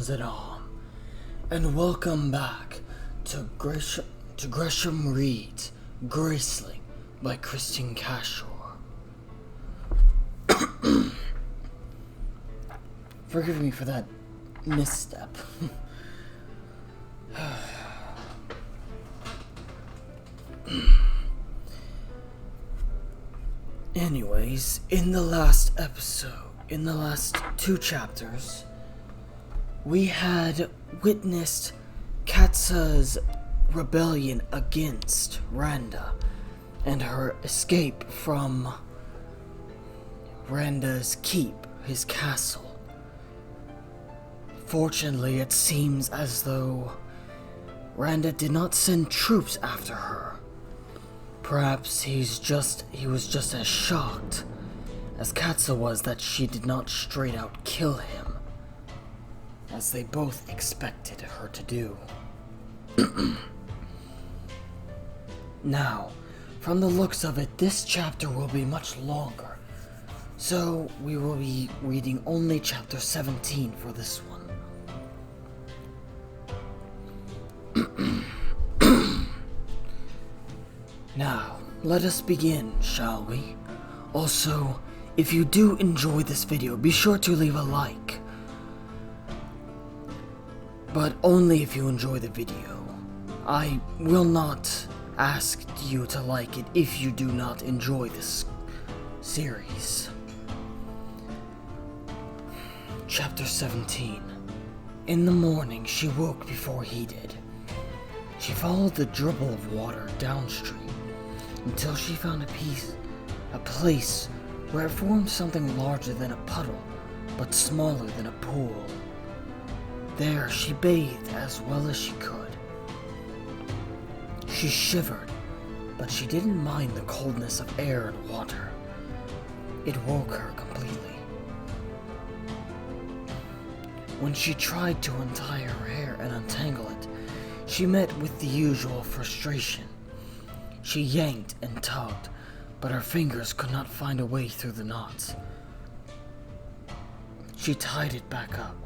Greetings and all, and welcome back to Gresham Reads Graceling by Christine Cashore. Forgive me for that misstep. Anyways, in the last two chapters, we had witnessed Katsa's rebellion against Randa and her escape from Randa's keep, his castle. Fortunately, it seems as though Randa did not send troops after her. Perhaps he was just as shocked as Katsa was that she did not straight out kill him, as they both expected her to do. Now, from the looks of it, this chapter will be much longer, so we will be reading only chapter 17 for this one. Now, let us begin, shall we? Also, if you do enjoy this video, be sure to leave a like. But only if you enjoy the video. I will not ask you to like it if you do not enjoy this series. Chapter 17. In the morning, she woke before he did. She followed the dribble of water downstream until she found a place where it formed something larger than a puddle, but smaller than a pool. There she bathed as well as she could. She shivered, but she didn't mind the coldness of air and water. It woke her completely. When she tried to untie her hair and untangle it, she met with the usual frustration. She yanked and tugged, but her fingers could not find a way through the knots. She tied it back up.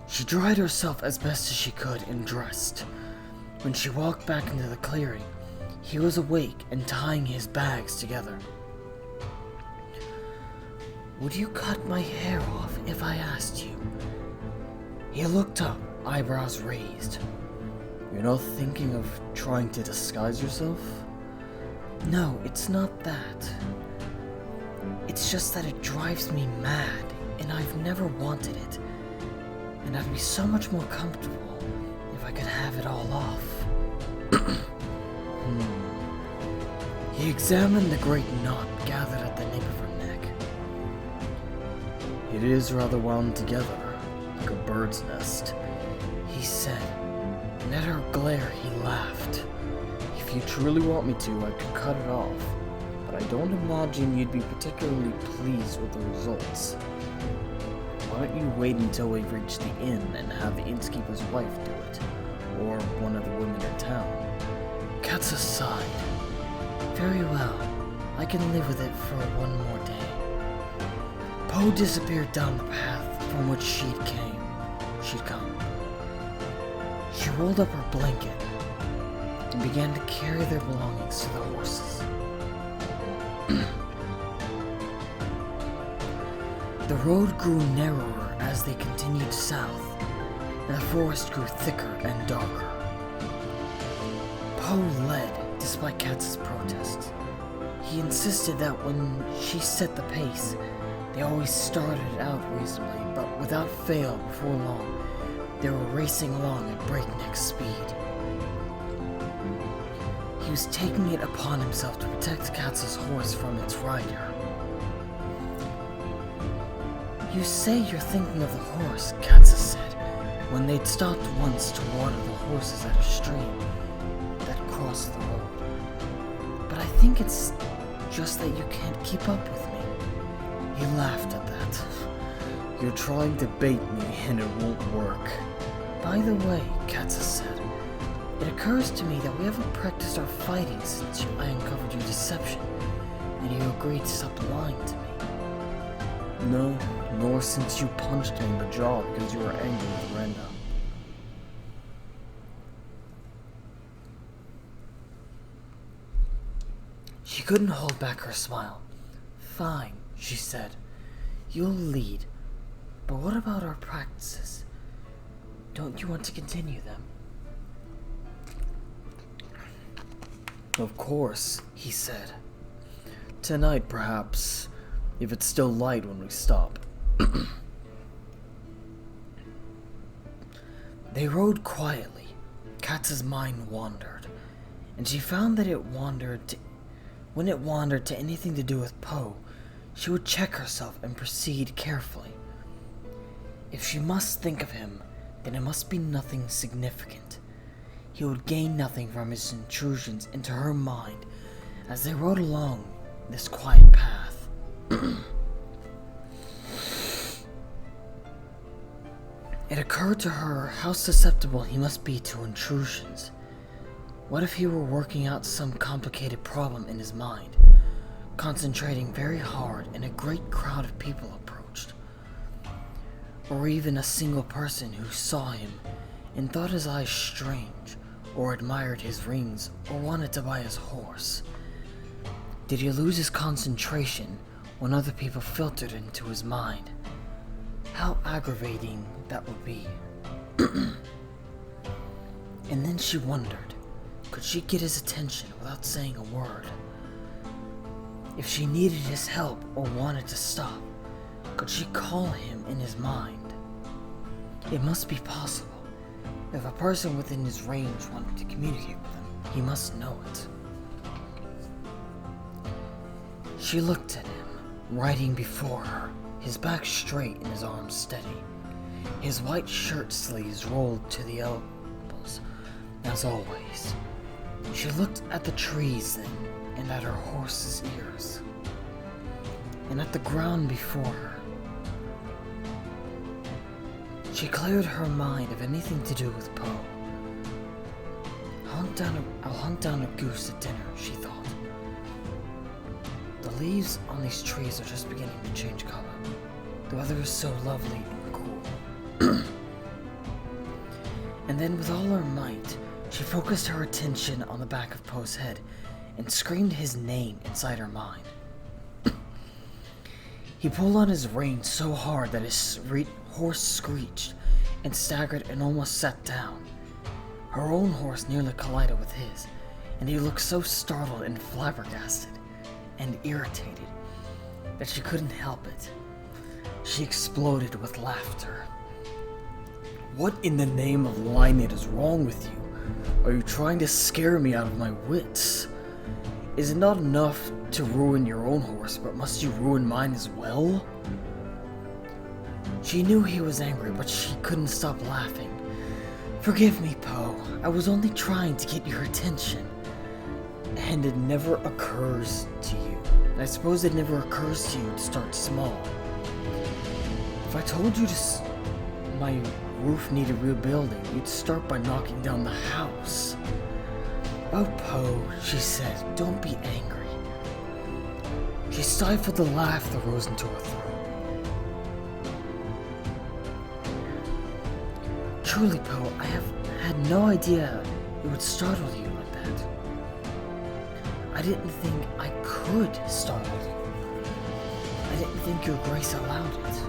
She dried herself as best as she could and dressed. When she walked back into the clearing, he was awake and tying his bags together. "Would you cut my hair off if I asked you?" He looked up, eyebrows raised. "You're not thinking of trying to disguise yourself?" "No, it's not that. It's just that it drives me mad, and I've never wanted it. And I'd be so much more comfortable if I could have it all off." He examined the great knot gathered at the nape of her neck. "It is rather wound together, like a bird's nest," he said, and at her glare he laughed. "If you truly want me to, I could cut it off, but I don't imagine you'd be particularly pleased with the results. Why don't you wait until we reach the inn and have the innkeeper's wife do it, or one of the women in town?" Katsa sighed. "Very well, I can live with it for one more day." Po disappeared down the path from which she'd come. She rolled up her blanket and began to carry their belongings to the horses. The road grew narrower as they continued south, and the forest grew thicker and darker. Po led, despite Katsa's protests. He insisted that when she set the pace, they always started out reasonably, but without fail before long, they were racing along at breakneck speed. He was taking it upon himself to protect Katsa's horse from its rider. "You say you're thinking of the horse," Katsa said, when they'd stopped once to water the horses at a stream that crossed the road. "But I think it's just that you can't keep up with me." He laughed at that. "You're trying to bait me and it won't work." "By the way," Katsa said, "it occurs to me that we haven't practiced our fighting since I uncovered your deception, and you agreed to stop lying to me." No, nor since you punched me in the jaw because you were angry with Brenda. She couldn't hold back her smile. Fine, she said. You'll lead. But what about our practices? Don't you want to continue them? Of course, he said. Tonight, perhaps, if it's still light when we stop. They rode quietly. Katsa's mind wandered, and she found that when it wandered to anything to do with Po, she would check herself and proceed carefully. If she must think of him, then it must be nothing significant. He would gain nothing from his intrusions into her mind as they rode along this quiet path. It occurred to her how susceptible he must be to intrusions. What if he were working out some complicated problem in his mind, concentrating very hard and a great crowd of people approached? Or even a single person who saw him and thought his eyes strange, or admired his rings, or wanted to buy his horse. Did he lose his concentration when other people filtered into his mind? How aggravating that would be. And then she wondered, could she get his attention without saying a word? If she needed his help or wanted to stop, could she call him in his mind? It must be possible. If a person within his range wanted to communicate with him, he must know it. She looked at him, riding before her, his back straight and his arms steady. His white shirt sleeves rolled to the elbows, as always. She looked at the trees then, and at her horse's ears, and at the ground before her. She cleared her mind of anything to do with Po. I'll hunt down a goose at dinner, she thought. The leaves on these trees are just beginning to change color. The weather is so lovely and cool. And then with all her might, she focused her attention on the back of Po's head and screamed his name inside her mind. He pulled on his rein so hard that his horse screeched and staggered and almost sat down. Her own horse nearly collided with his, and he looked so startled and flabbergasted and irritated that she couldn't help it. She exploded with laughter. What in the name of Lynette is wrong with you? Are you trying to scare me out of my wits? Is it not enough to ruin your own horse, but must you ruin mine as well? She knew he was angry, but she couldn't stop laughing. Forgive me, Po. I was only trying to get your attention. And it never occurs to you. I suppose it never occurs to you to start small. If I told you my roof needed rebuilding, you'd start by knocking down the house. Oh, Po, she said, don't be angry. She stifled the laugh that rose into her throat. Truly, Po, I have had no idea it would startle you like that. I didn't think I could startle you. I didn't think your grace allowed it.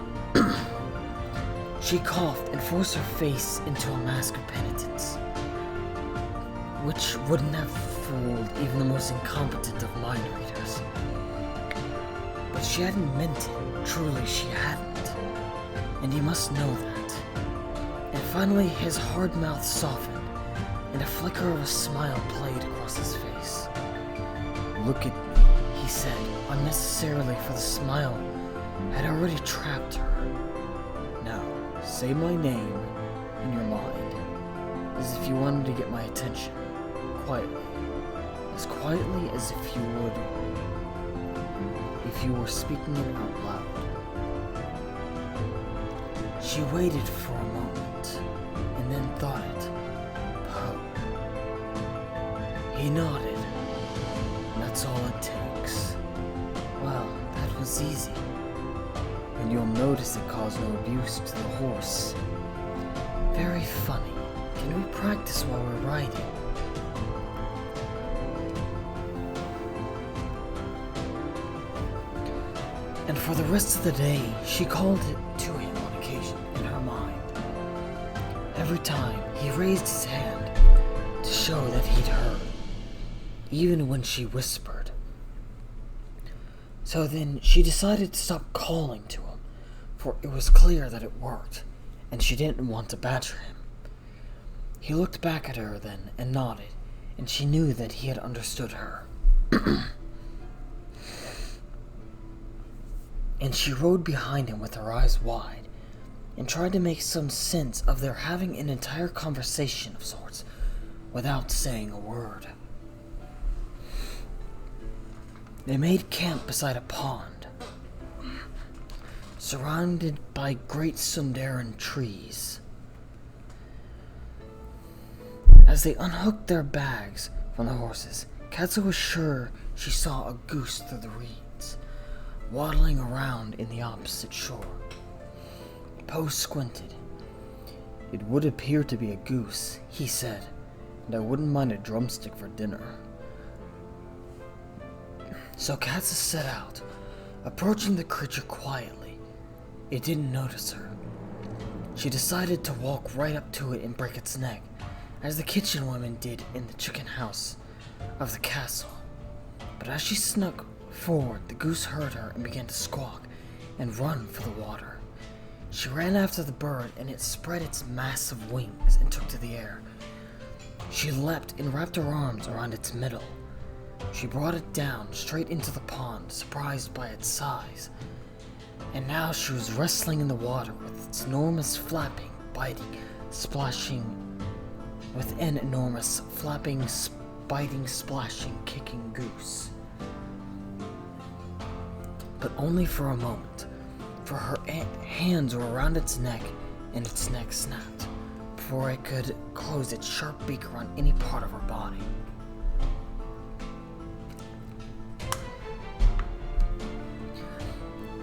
She coughed and forced her face into a mask of penitence, which wouldn't have fooled even the most incompetent of mind readers. But she hadn't meant it. Truly, she hadn't. And he must know that. And finally, his hard mouth softened, and a flicker of a smile played across his face. Look at me, he said, unnecessarily, for the smile had already trapped her. Now, say my name in your mind, as if you wanted to get my attention, quietly as if you would, if you were speaking it out loud. She waited for a moment, and then thought it. Po. He nodded. That's all it takes. Well, that was easy. You and you'll notice it caused no abuse to the horse. Very funny. Can we practice while we're riding? And for the rest of the day, she called it to him on occasion in her mind. Every time he raised his hand to show that he'd heard, even when she whispered. So then she decided to stop calling to him, for it was clear that it worked, and she didn't want to badger him. He looked back at her then and nodded, and she knew that he had understood her. And she rode behind him with her eyes wide, and tried to make some sense of their having an entire conversation of sorts, without saying a word. They made camp beside a pond, surrounded by great Sundaran trees. As they unhooked their bags from the horses, Katsa was sure she saw a goose through the reeds, waddling around in the opposite shore. Po squinted. It would appear to be a goose, he said, and I wouldn't mind a drumstick for dinner. So Katsa set out, approaching the creature quietly. It didn't notice her. She decided to walk right up to it and break its neck, as the kitchen women did in the chicken house of the castle. But as she snuck forward, the goose heard her and began to squawk and run for the water. She ran after the bird, and it spread its massive wings and took to the air. She leapt and wrapped her arms around its middle. She brought it down straight into the pond, surprised by its size. And now she was wrestling in the water with its enormous flapping, biting, splashing, with an enormous flapping, biting, splashing, kicking goose. But only for a moment, for her hands were around its neck, and its neck snapped, before it could close its sharp beak around any part of her body.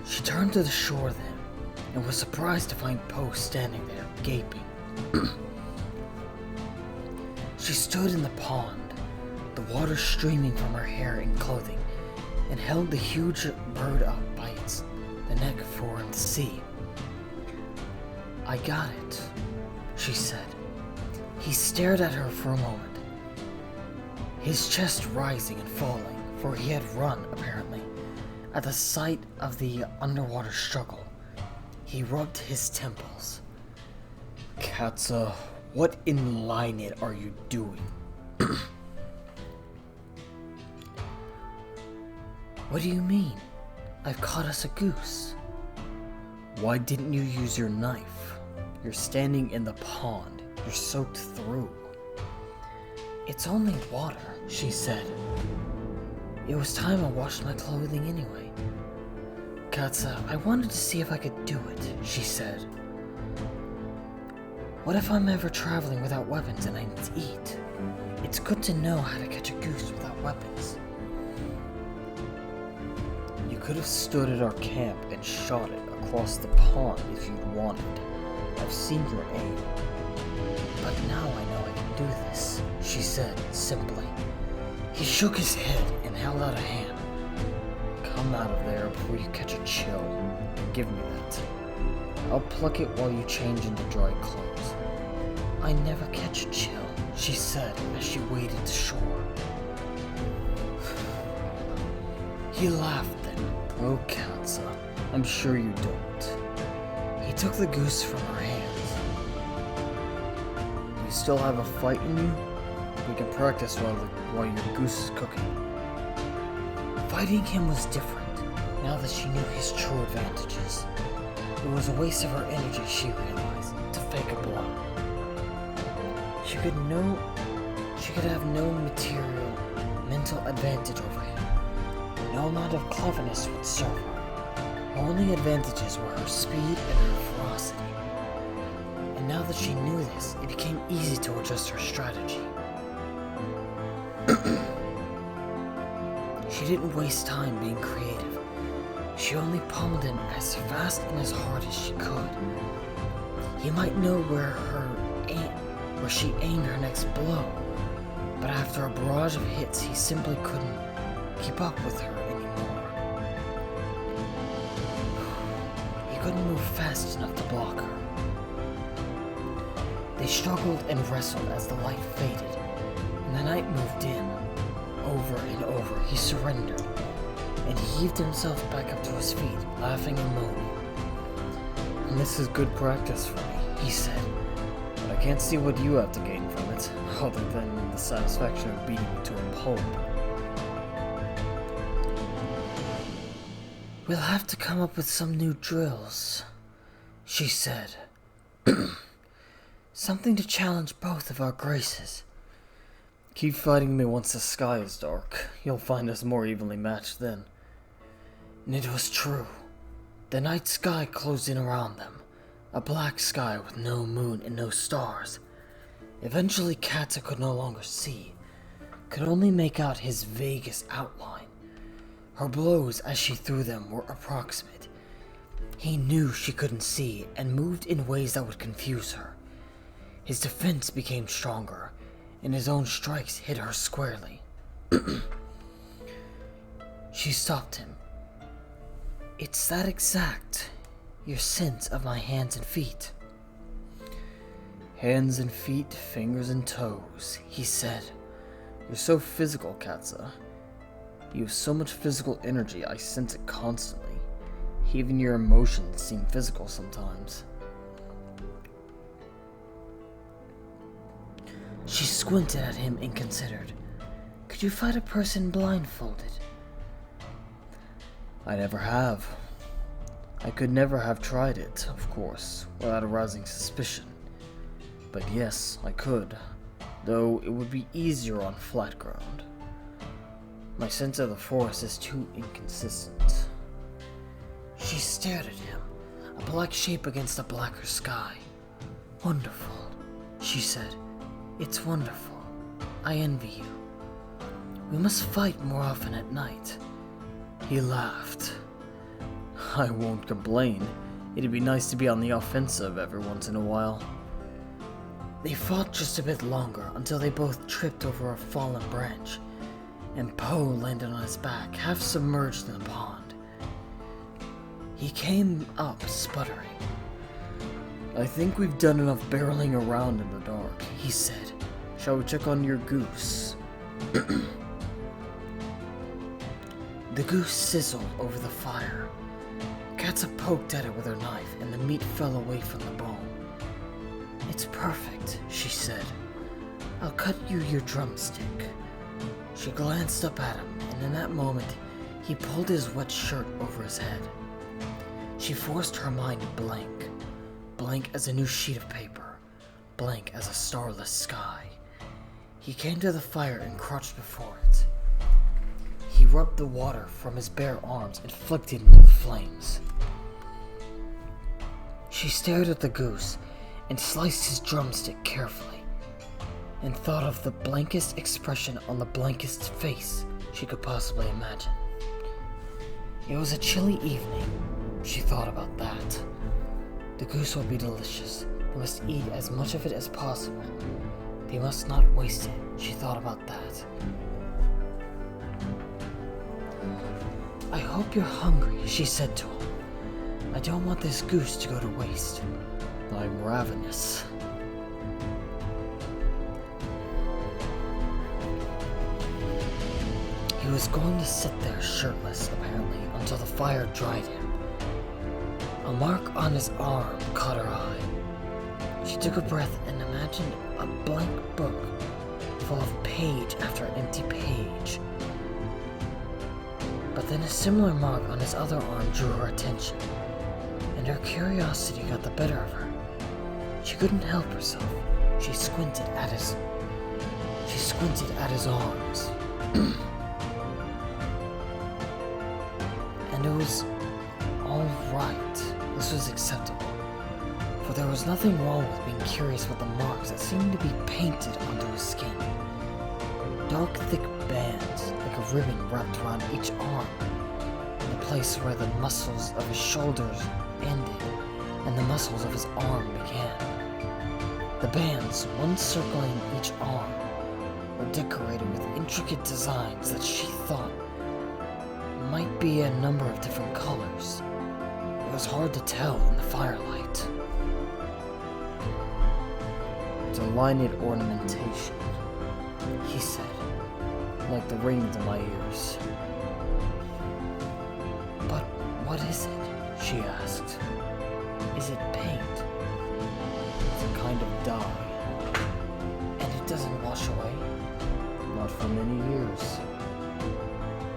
She turned to the shore then, and was surprised to find Po standing there, gaping. She stood in the pond, the water streaming from her hair and clothing, and held the huge bird up by the neck for him to see. I got it, she said. He stared at her for a moment, his chest rising and falling, for he had run, apparently, at the sight of the underwater struggle. He rubbed his temples. Katsa, what in Lynit are you doing? What do you mean? I've caught us a goose. Why didn't you use your knife? You're standing in the pond. You're soaked through. It's only water, she said. It was time I washed my clothing anyway. Katsa, I wanted to see if I could do it, she said. What if I'm ever traveling without weapons and I need to eat? It's good to know how to catch a goose without weapons. You could have stood at our camp and shot it across the pond if you'd wanted. I've seen your aim. But now I know I can do this, she said simply. He shook his head and held out a hand. Come out of there before you catch a chill. Give me that. I'll pluck it while you change into dry clothes. I never catch a chill, she said as she waded to shore. He laughed then. Oh, Katsa, I'm sure you don't. He took the goose from her hands. Do you still have a fight in you? We can practice while your goose is cooking. Fighting him was different, now that she knew his true advantages. It was a waste of her energy, she realized, to fake a blow. She could have no material, mental advantage over him. No amount of cleverness would serve her. Her only advantages were her speed and her ferocity. And now that she knew this, it became easy to adjust her strategy. She didn't waste time being creative. She only pummeled him as fast and as hard as she could. He might know where she aimed her next blow, but after a barrage of hits, he simply couldn't keep up with her anymore. He couldn't move fast enough to block her. They struggled and wrestled as the light faded, and the night moved in. Over and over, he surrendered, and heaved himself back up to his feet, laughing and moaning. "And this is good practice for me," he said, "but I can't see what you have to gain from it, other than the satisfaction of beating me to a pulp." "We'll have to come up with some new drills," she said. "Something to challenge both of our graces." "Keep fighting me once the sky is dark. You'll find us more evenly matched then." And it was true. The night sky closed in around them, a black sky with no moon and no stars. Eventually Katsa could no longer see, could only make out his vaguest outline. Her blows as she threw them were approximate. He knew she couldn't see and moved in ways that would confuse her. His defense became stronger, and his own strikes hit her squarely. She stopped him. "It's that exact. Your sense of my hands and feet." "Hands and feet, fingers and toes," he said. "You're so physical, Katsa. You have so much physical energy, I sense it constantly. Even your emotions seem physical sometimes." She squinted at him and considered. "Could you fight a person blindfolded?" "I never have. I could never have tried it, of course, without arousing suspicion. But yes, I could, though it would be easier on flat ground. My sense of the forest is too inconsistent." She stared at him, a black shape against a blacker sky. "Wonderful," she said. "It's wonderful. I envy you. We must fight more often at night." He laughed. "I won't complain. It'd be nice to be on the offensive every once in a while." They fought just a bit longer until they both tripped over a fallen branch, and Po landed on his back, half submerged in the pond. He came up sputtering. "I think we've done enough barreling around in the dark," he said. "Shall we check on your goose?" The goose sizzled over the fire. Katsa poked at it with her knife, and the meat fell away from the bone. "It's perfect," she said. "I'll cut you your drumstick." She glanced up at him, and in that moment, he pulled his wet shirt over his head. She forced her mind blank. Blank as a new sheet of paper. Blank as a starless sky. He came to the fire and crouched before it. He rubbed the water from his bare arms and flicked it into the flames. She stared at the goose and sliced his drumstick carefully, and thought of the blankest expression on the blankest face she could possibly imagine. It was a chilly evening. She thought about that. The goose would be delicious. They must eat as much of it as possible. They must not waste it. She thought about that. "I hope you're hungry," she said to him. "I don't want this goose to go to waste. I'm ravenous." He was going to sit there shirtless, apparently, until the fire dried him. A mark on his arm caught her eye. She took a breath and imagined a blank book full of page after empty page. But then a similar mark on his other arm drew her attention, and her curiosity got the better of her. She couldn't help herself. She squinted at his arms. And it was all right. This was acceptable, for there was nothing wrong with being curious about the marks that seemed to be painted onto his skin. Dark, thick bands, like a ribbon wrapped around each arm. And the place where the muscles of his shoulders ended and the muscles of his arm began. The bands, one circling each arm, were decorated with intricate designs that she thought might be a number of different colors. It was hard to tell in the firelight. Delineate ornamentation, he said, like the rings in my ears. But what is it? She asked. Is it paint? It's a kind of dye. And it doesn't wash away? Not for many years.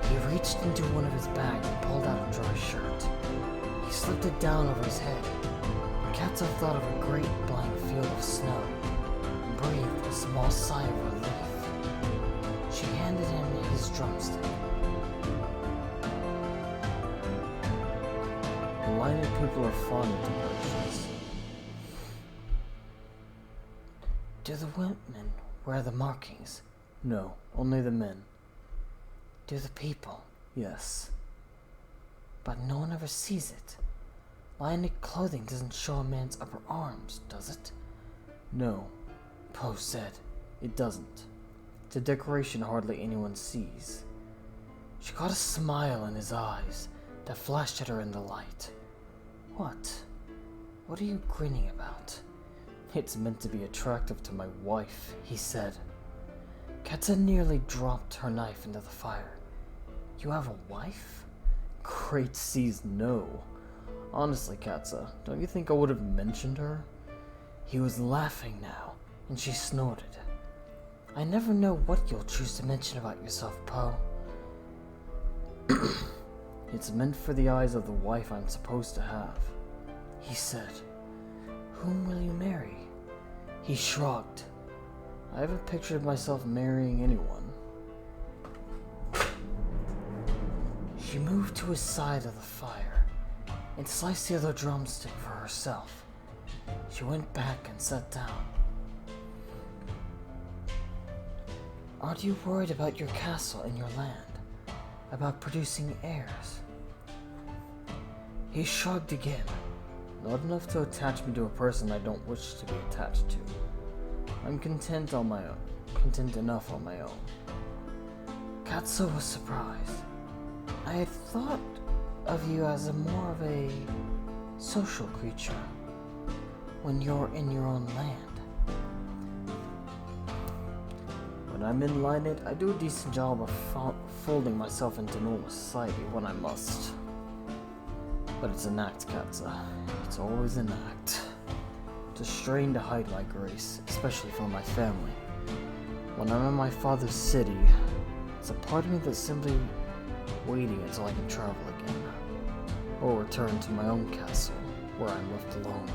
He reached into one of his bags and pulled out a dry shirt. He slipped it down over his head. Katsa thought of a great blank field of snow and breathed a small sigh of relief. She handed him his drumstick. Blinded people are fond of decorations. Do the women wear the markings? No, only the men. Do the people? Yes. But no one ever sees it. Lion-knit clothing doesn't show a man's upper arms, does it? No, Po said. It doesn't. It's a decoration hardly anyone sees. She caught a smile in his eyes that flashed at her in the light. What? What are you grinning about? It's meant to be attractive to my wife, he said. Katsa nearly dropped her knife into the fire. You have a wife? Great seas, no. Honestly, Katsa, don't you think I would have mentioned her? He was laughing now, and she snorted. I never know what you'll choose to mention about yourself, Po. It's meant for the eyes of the wife I'm supposed to have, he said. Whom will you marry? He shrugged. I haven't pictured myself marrying anyone. She moved to his side of the fire and sliced the other drumstick for herself. She went back and sat down. Aren't you worried about your castle and your land? About producing heirs? He shrugged again. Not enough to attach me to a person I don't wish to be attached to. I'm content on my own. Content enough on my own. Katsa was surprised. I had thought of you as more of a social creature when you're in your own land. When I'm in Lion-knit, I do a decent job of folding myself into normal society when I must. But it's an act, Katsa. It's always an act. It's a strain to hide my grace, especially from my family. When I'm in my father's city, it's a part of me that's simply waiting until I can travel again, or return to my own castle, where I'm left alone.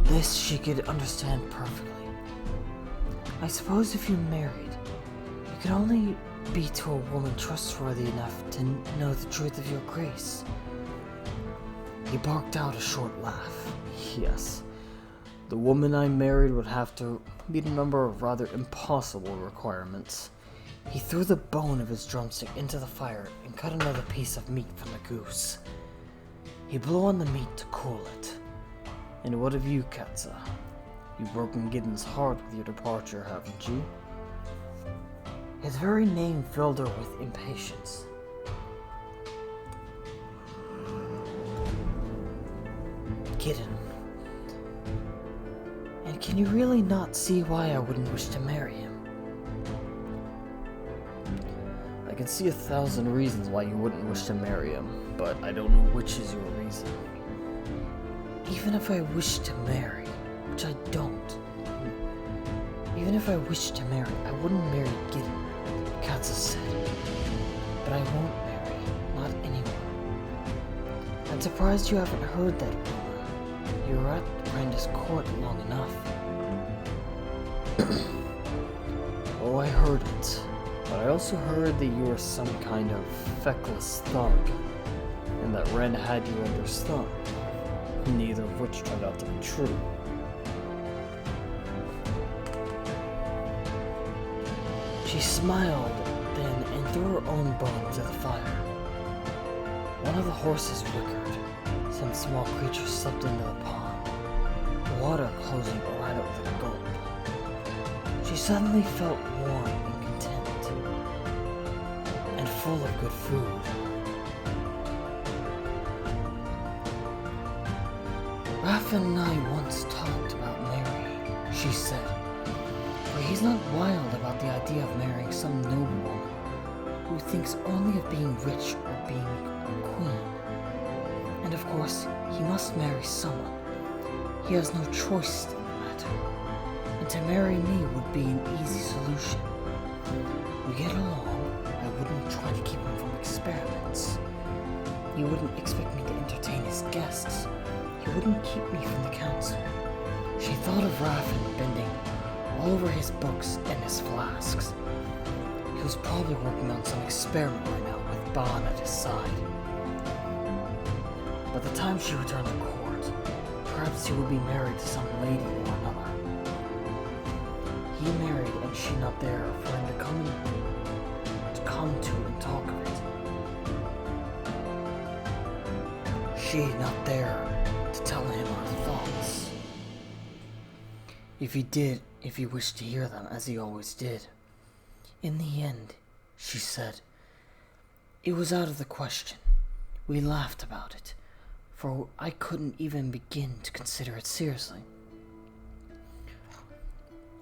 This she could understand perfectly. I suppose if you married, you could only be to a woman trustworthy enough to know the truth of your grace. He barked out a short laugh. Yes, the woman I married would have to meet a number of rather impossible requirements. He threw the bone of his drumstick into the fire and cut another piece of meat from the goose. He blew on the meat to cool it. And what of you, Katsa? You've broken Gideon's heart with your departure, haven't you? His very name filled her with impatience. Gideon. And can you really not see why I wouldn't wish to marry him? I can see 1,000 reasons why you wouldn't wish to marry him, but I don't know which is your reason. Even if I wish to marry, which I don't. Even if I wish to marry, I wouldn't marry Gideon, Katsa said. But I won't marry, not anyone. I'm surprised you haven't heard that rumor. You were at Branda's court long enough. Oh, I heard it. But I also heard that you were some kind of feckless thug, and that Ren had you under his thumb. Neither of which turned out to be true. She smiled in and threw her own bone into the fire. One of the horses whickered. Some small creature slipped into the pond, the water closing around it with a gulp. She suddenly felt warm and content, and full of good food. Raffen and I once talked about marrying, she said, for he's not wild about the idea of marrying some noblewoman who thinks only of being rich or being a queen. And of course, he must marry someone. He has no choice in the matter, and to marry me would be an easy solution. We get along, I wouldn't try to keep him from experiments. He wouldn't expect me to entertain his guests. He wouldn't keep me from the council. She thought of Raffen bending all over his books and his flasks. He was probably working on some experiment right now with Bon at his side. By the time she returned to court, perhaps he would be married to some lady or another. He married and she not there for him to come to and talk of it. She not there to tell him her thoughts. If he wished to hear them, as he always did. In the end, she said, it was out of the question. We laughed about it, for I couldn't even begin to consider it seriously.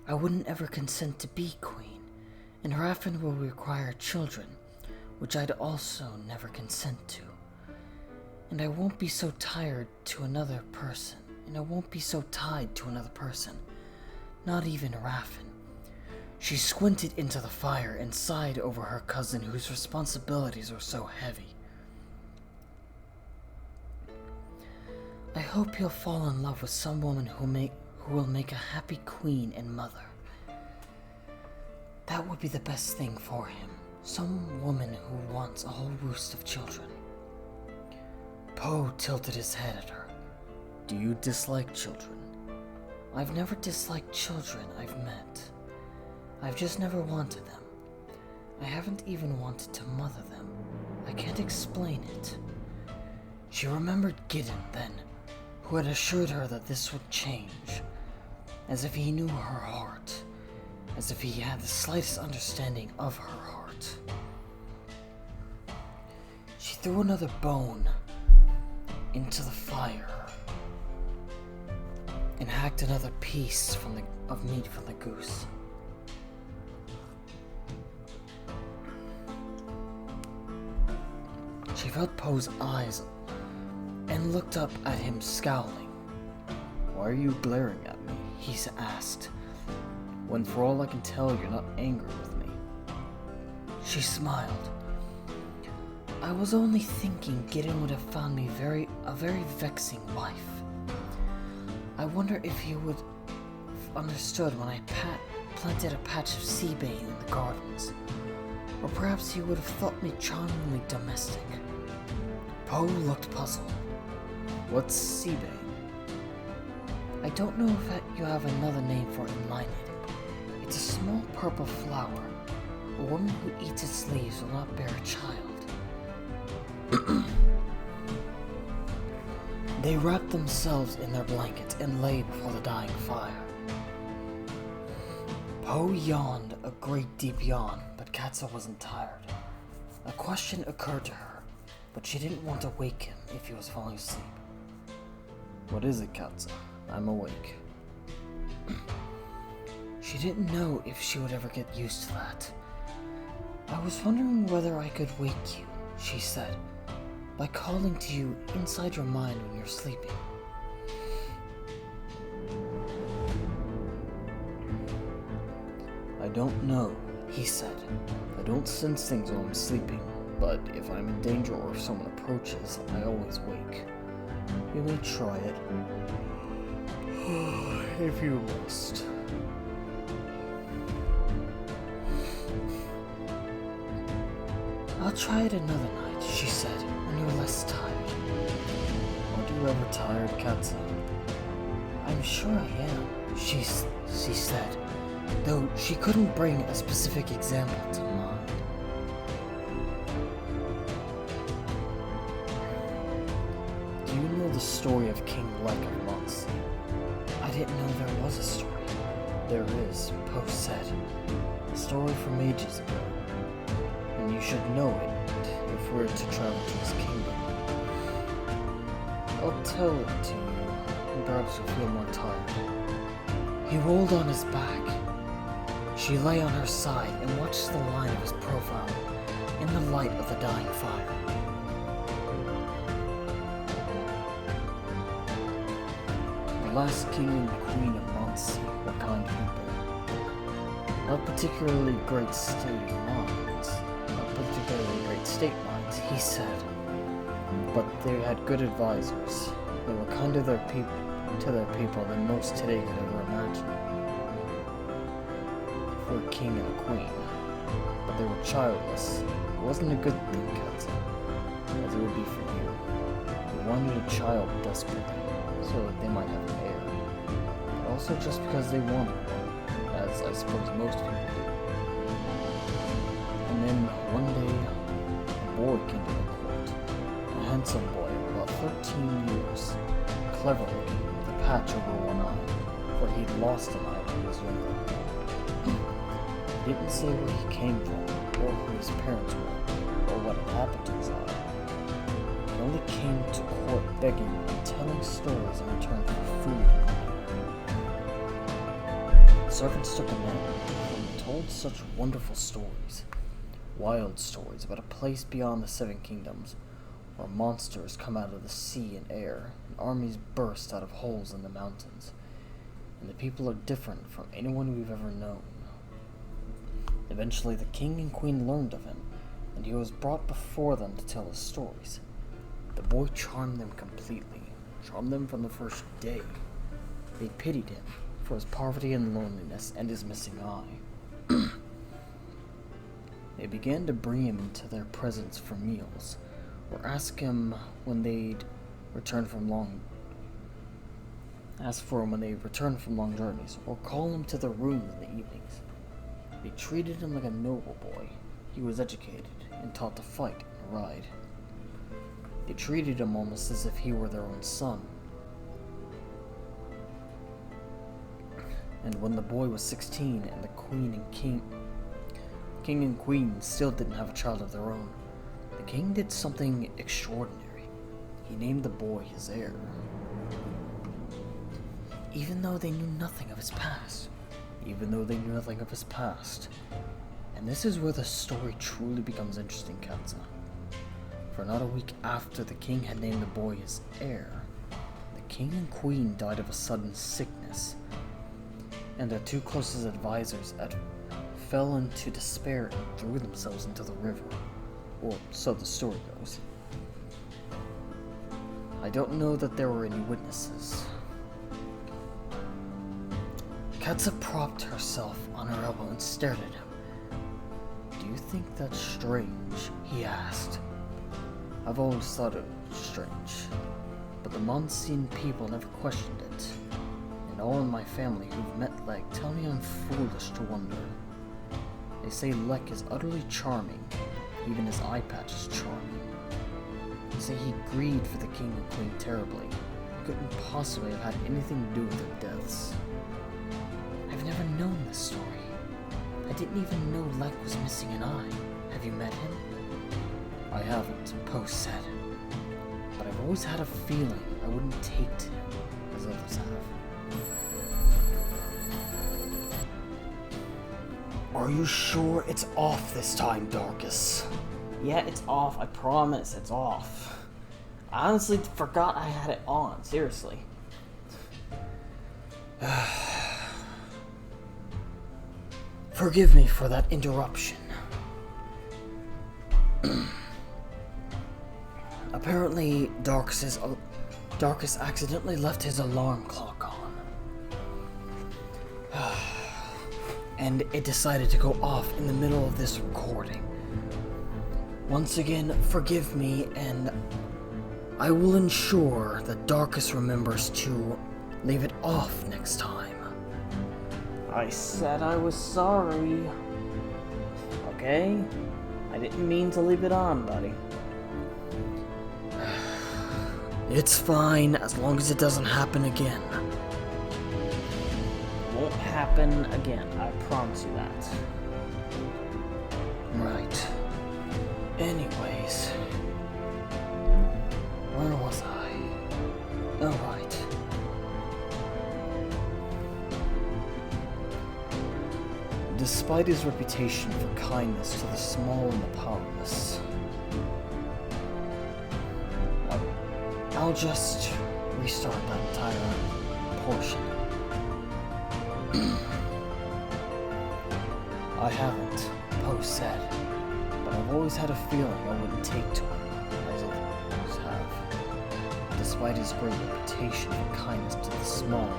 I wouldn't ever consent to be queen, and Raffen will require children, which I'd also never consent to. And I won't be so tied to another person, not even Raffen. She squinted into the fire and sighed over her cousin whose responsibilities were so heavy. I hope he'll fall in love with some woman who will make a happy queen and mother. That would be the best thing for him. Some woman who wants a whole roost of children. Po tilted his head at her. Do you dislike children? I've never disliked children I've met. I've just never wanted them. I haven't even wanted to mother them. I can't explain it. She remembered Gideon then, who had assured her that this would change, as if he knew her heart, as if he had the slightest understanding of her heart. She threw another bone into the fire and hacked another piece of meat from the goose. She felt Poe's eyes and looked up at him scowling. Why are you glaring at me? He asked, when for all I can tell you're not angry with me. She smiled. I was only thinking Gideon would have found me a very vexing wife. I wonder if he would have understood when I planted a patch of seabane in the gardens, or perhaps he would have thought me charmingly domestic. Po looked puzzled. What's seabane? I don't know if you have another name for it in my native. It's a small purple flower. A woman who eats its leaves will not bear a child. They wrapped themselves in their blankets and lay before the dying fire. Po yawned a great deep yawn, but Katsa wasn't tired. A question occurred to her, but she didn't want to wake him if he was falling asleep. What is it, Katsa? I'm awake. She didn't know if she would ever get used to that. I was wondering whether I could wake you, she said, by calling to you inside your mind when you're sleeping. I don't know, he said. I don't sense things while I'm sleeping, but if I'm in danger or if someone approaches, I always wake. You may try it. If you must. I'll try it another night, she said, when you're less tired. Aren't you ever tired, Katsa? I'm sure I am, she said, though she couldn't bring a specific example to mind. the story of King Lek of Muncie. I didn't know there was a story. There is, Po said. A story from ages ago. And you should know it if we're to travel to his kingdom. I'll tell it to you, and perhaps you'll feel more tired. He rolled on his back. She lay on her side and watched the line of his profile in the light of the dying fire. The last king and queen of Muncie were kind people. Not particularly great state minds. Not particularly great state minds, he said. But they had good advisors. They were kinder to their people than most today could ever imagine. For a king and a queen. But they were childless. It wasn't a good thing, Katsa, as it would be for you. They wanted a child desperately, so that they might have an heir. But also just because they wanted one, as I suppose most people do. And then, one day, a boy came to the court. A handsome boy of about 13 years. Clever looking, with a patch over one eye, for he'd lost an eye when he was younger. He didn't say where he came from, or who his parents were, or what had happened to his eye. He only came to court begging and telling stories in return for food. The servants took him in, and told such wonderful stories. Wild stories about a place beyond the 7 kingdoms, where monsters come out of the sea and air, and armies burst out of holes in the mountains, and the people are different from anyone we've ever known. Eventually the king and queen learned of him, and he was brought before them to tell his stories. The boy charmed them completely, charmed them from the first day. They pitied him for his poverty and loneliness and his missing eye. They began to bring him into their presence for meals, or ask him when they'd return from long journeys, or call him to their rooms in the evenings. They treated him like a noble boy. He was educated and taught to fight and ride. They treated him almost as if he were their own son. And when the boy was 16 and the king and queen still didn't have a child of their own, the king did something extraordinary. He named the boy his heir. Even though they knew nothing of his past. And this is where the story truly becomes interesting, Katsa. For not a week after the king had named the boy his heir, the king and queen died of a sudden sickness, and their 2 closest advisors fell into despair and threw themselves into the river. Or so the story goes. I don't know that there were any witnesses. Katsa propped herself on her elbow and stared at him. Do you think that's strange? He asked. I've always thought it was strange, but the Monsian people never questioned it. And all in my family who've met Lek tell me I'm foolish to wonder. They say Lek is utterly charming, even his eye patch is charming. They say he grieved for the king and queen terribly. He couldn't possibly have had anything to do with their deaths. I've never known this story. I didn't even know Lek was missing an eye. Have you met him? I haven't, Po said. But I've always had a feeling I wouldn't take to him as others have. Are you sure it's off this time, Darkus? Yeah, it's off. I promise it's off. I honestly forgot I had it on. Seriously. Forgive me for that interruption. Apparently, Darkus accidentally left his alarm clock on. And it decided to go off in the middle of this recording. Once again, forgive me, and I will ensure that Darkus remembers to leave it off next time. I said I was sorry. Okay? I didn't mean to leave it on, buddy. It's fine, as long as it doesn't happen again. Won't happen again, I promise you that. Right. Anyways. Where was I? Oh, right. Despite his reputation for kindness to the small and the powerless, I'll just restart that entire portion. I haven't, Po said, but I've always had a feeling I wouldn't take to him, as others have, despite his great reputation for kindness to the small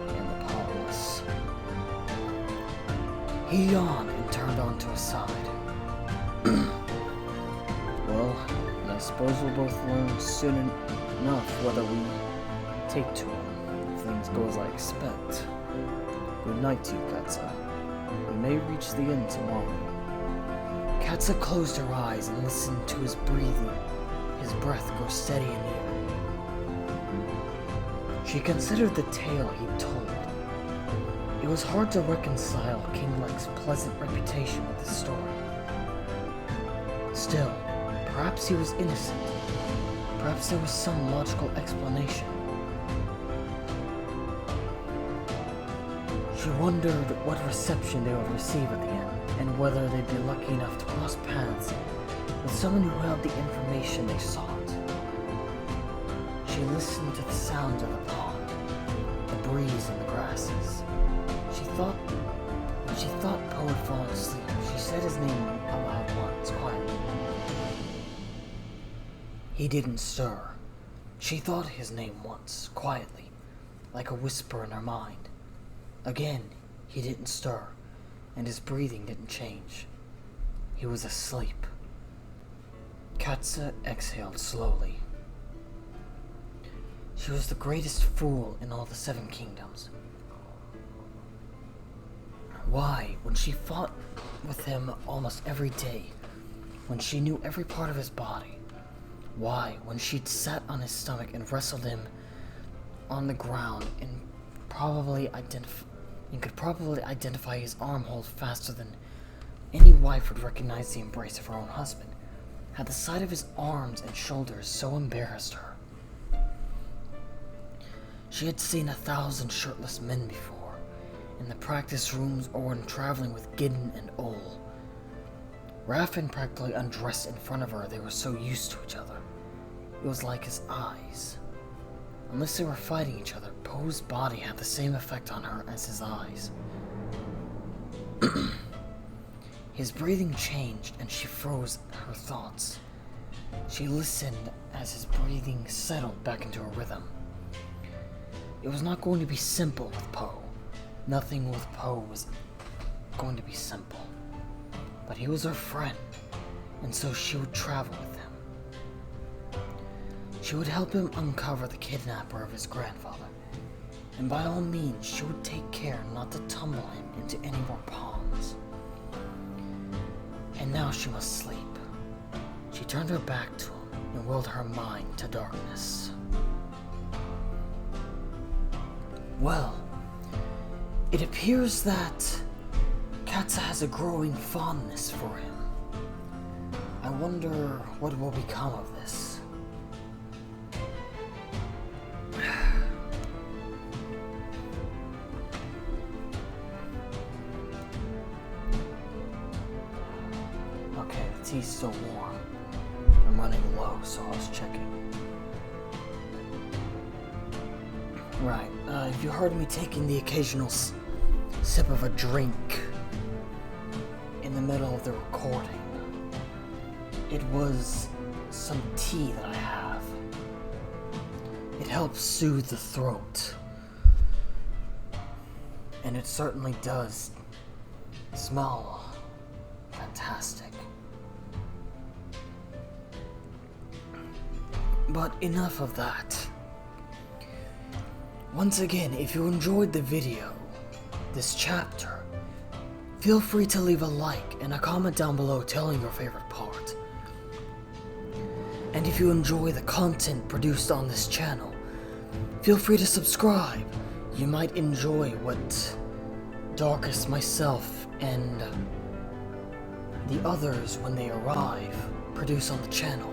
and the powerless. He yawned and turned onto his side. Well, I suppose we'll both learn soon enough whether we take to him if things go as I expect. Good night to you, Katsa. We may reach the inn tomorrow. Katsa closed her eyes and listened to his breathing, his breath grow steady and even. She considered the tale he'd told. It was hard to reconcile King Lek's pleasant reputation with his story. Still, perhaps he was innocent. Perhaps there was some logical explanation. She wondered what reception they would receive at the end, and whether they'd be lucky enough to cross paths with someone who held the information they sought. She listened to the sounds of the pond, the breeze in the grasses. She thought Po had fallen asleep. She said his name aloud once, quietly. He didn't stir. She thought his name once, quietly, like a whisper in her mind. Again, he didn't stir, and his breathing didn't change. He was asleep. Katsa exhaled slowly. She was the greatest fool in all the 7 kingdoms. Why, when she fought with him almost every day, when she knew every part of his body? Why, when she'd sat on his stomach and wrestled him on the ground and could probably identify his armhole faster than any wife would recognize the embrace of her own husband, had the sight of his arms and shoulders so embarrassed her? She had seen 1,000 shirtless men before, in the practice rooms or when traveling with Gideon and Ol. Raffin practically undressed in front of her. They were so used to each other. It was like his eyes. Unless they were fighting each other, Po's body had the same effect on her as his eyes. His breathing changed and she froze her thoughts. She listened as his breathing settled back into a rhythm. It was not going to be simple with Po. Nothing with Po was going to be simple. But he was her friend, and so she would travel with him. She would help him uncover the kidnapper of his grandfather, and by all means she would take care not to tumble him into any more ponds. And now she must sleep. She turned her back to him and willed her mind to darkness. Well, it appears that Katsa has a growing fondness for him. I wonder what will become of this. Okay, the tea's still warm. I'm running low, so I was checking. Right, if you heard me taking the occasional sip of a drink in the middle of the recording, it was some tea that I have. It helps soothe the throat. And it certainly does smell fantastic. But enough of that. Once again, if you enjoyed the video, this chapter, feel free to leave a like and a comment down below telling your favorite part. And if you enjoy the content produced on this channel, feel free to subscribe. You might enjoy what Darkest, myself, and the others, when they arrive, produce on the channel.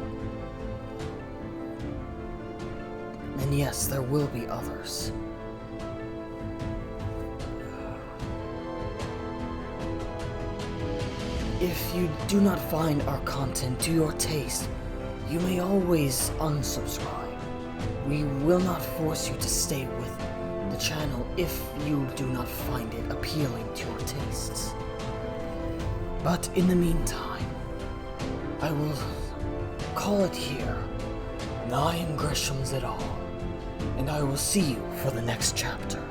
And yes, there will be others. If you do not find our content to your taste, you may always unsubscribe. We will not force you to stay with the channel if you do not find it appealing to your tastes. But in the meantime, I will call it here. 9 Greshams at all. And I will see you for the next chapter.